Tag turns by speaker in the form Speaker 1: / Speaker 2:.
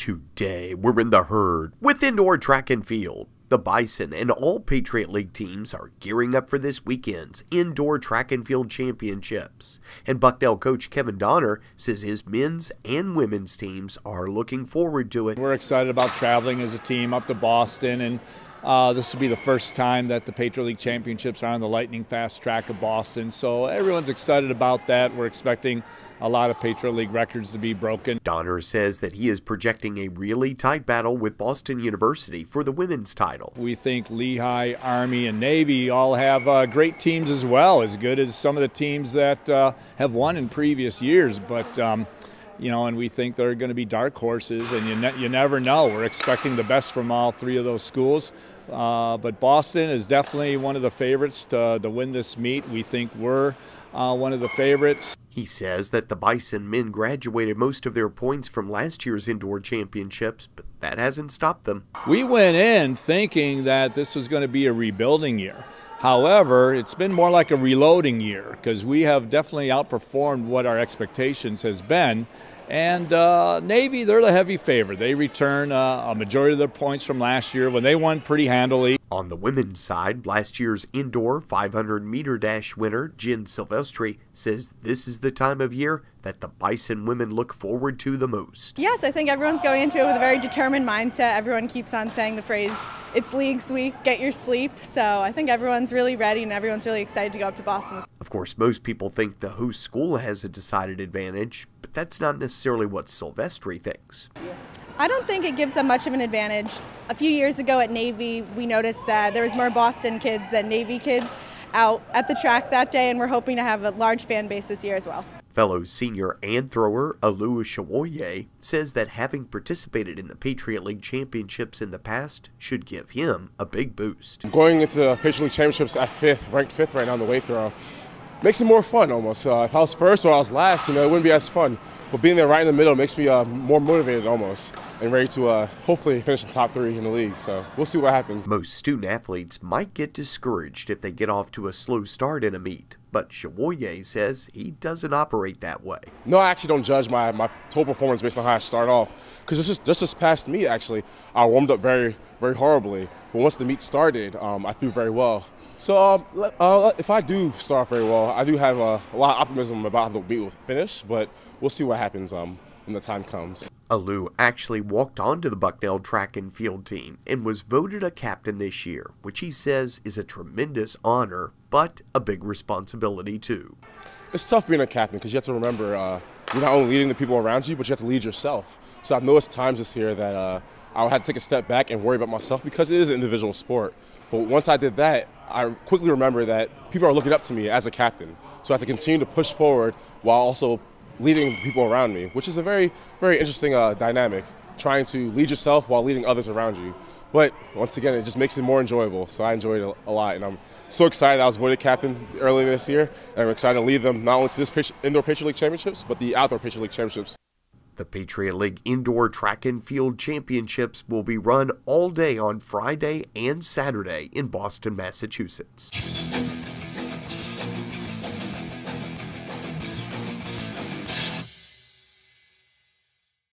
Speaker 1: Today, we're in the herd with indoor track and field. The Bison and all Patriot League teams are gearing up for this weekend's indoor track and field championships. And Bucknell coach Kevin Donner says his men's and women's teams are looking forward to it.
Speaker 2: We're excited about traveling as a team up to Boston, and this will be the first time that the Patriot League championships are on the lightning fast track of Boston. So everyone's excited about that. We're expecting a lot of Patriot League records to be broken.
Speaker 1: Donner says that he is projecting a really tight battle with Boston University for the women's title.
Speaker 2: We think Lehigh, Army, and Navy all have great teams as well, as good as some of the teams that have won in previous years. But and we think they're going to be dark horses, and you never know. We're expecting the best from all three of those schools. But Boston is definitely one of the favorites to win this meet. We think we're one of the favorites.
Speaker 1: He says that the Bison men graduated most of their points from last year's indoor championships, but that hasn't stopped them.
Speaker 2: We went in thinking that this was going to be a rebuilding year. However, it's been more like a reloading year because we have definitely outperformed what our expectations has been. And Navy, they're the heavy favorite. They return a majority of their points from last year when they won pretty handily.
Speaker 1: On the women's side, last year's indoor 500-meter dash winner, Jen Silvestri, says this is the time of year that the Bison women look forward to the most.
Speaker 3: Yes, I think everyone's going into it with a very determined mindset. Everyone keeps on saying the phrase, it's Leagues Week, get your sleep. So I think everyone's really ready and everyone's really excited to go up to Boston.
Speaker 1: Of course, most people think the host school has a decided advantage, but that's not necessarily what Silvestri thinks.
Speaker 3: I don't think it gives them much of an advantage. A few years ago at Navy, we noticed that there was more Boston kids than Navy kids out at the track that day, and we're hoping to have a large fan base this year as well.
Speaker 1: Fellow senior and thrower Alu Shawoye says that having participated in the Patriot League championships in the past should give him a big boost.
Speaker 4: Going into the Patriot League championships at ranked fifth right now in the weight throw, makes it more fun almost. If I was first or I was last, it wouldn't be as fun. But being there right in the middle makes me more motivated almost and ready to hopefully finish in top three in the league. So we'll see what happens.
Speaker 1: Most student athletes might get discouraged if they get off to a slow start in a meet, but Shawoye says he doesn't operate that way.
Speaker 4: No, I actually don't judge my total performance based on how I start off. Because just this past meet, actually, I warmed up very, very horribly. But once the meet started, I threw very well. So if I do start off very well, I do have a lot of optimism about how the meet will finish, but we'll see what happens when the time comes.
Speaker 1: Alu actually walked onto the Bucknell track and field team and was voted a captain this year, which he says is a tremendous honor, but a big responsibility too.
Speaker 4: It's tough being a captain because you have to remember you're not only leading the people around you, but you have to lead yourself. So I've noticed times this year that I had to take a step back and worry about myself because it is an individual sport. But once I did that, I quickly remember that people are looking up to me as a captain. So I have to continue to push forward while also leading the people around me, which is a very, very interesting dynamic, trying to lead yourself while leading others around you. But once again, it just makes it more enjoyable. So I enjoyed it a lot, and I'm so excited I was voted captain earlier this year, and I'm excited to lead them not only to this indoor Patriot League championships, but the outdoor Patriot League championships.
Speaker 1: The Patriot League Indoor Track and Field Championships will be run all day on Friday and Saturday in Boston, Massachusetts.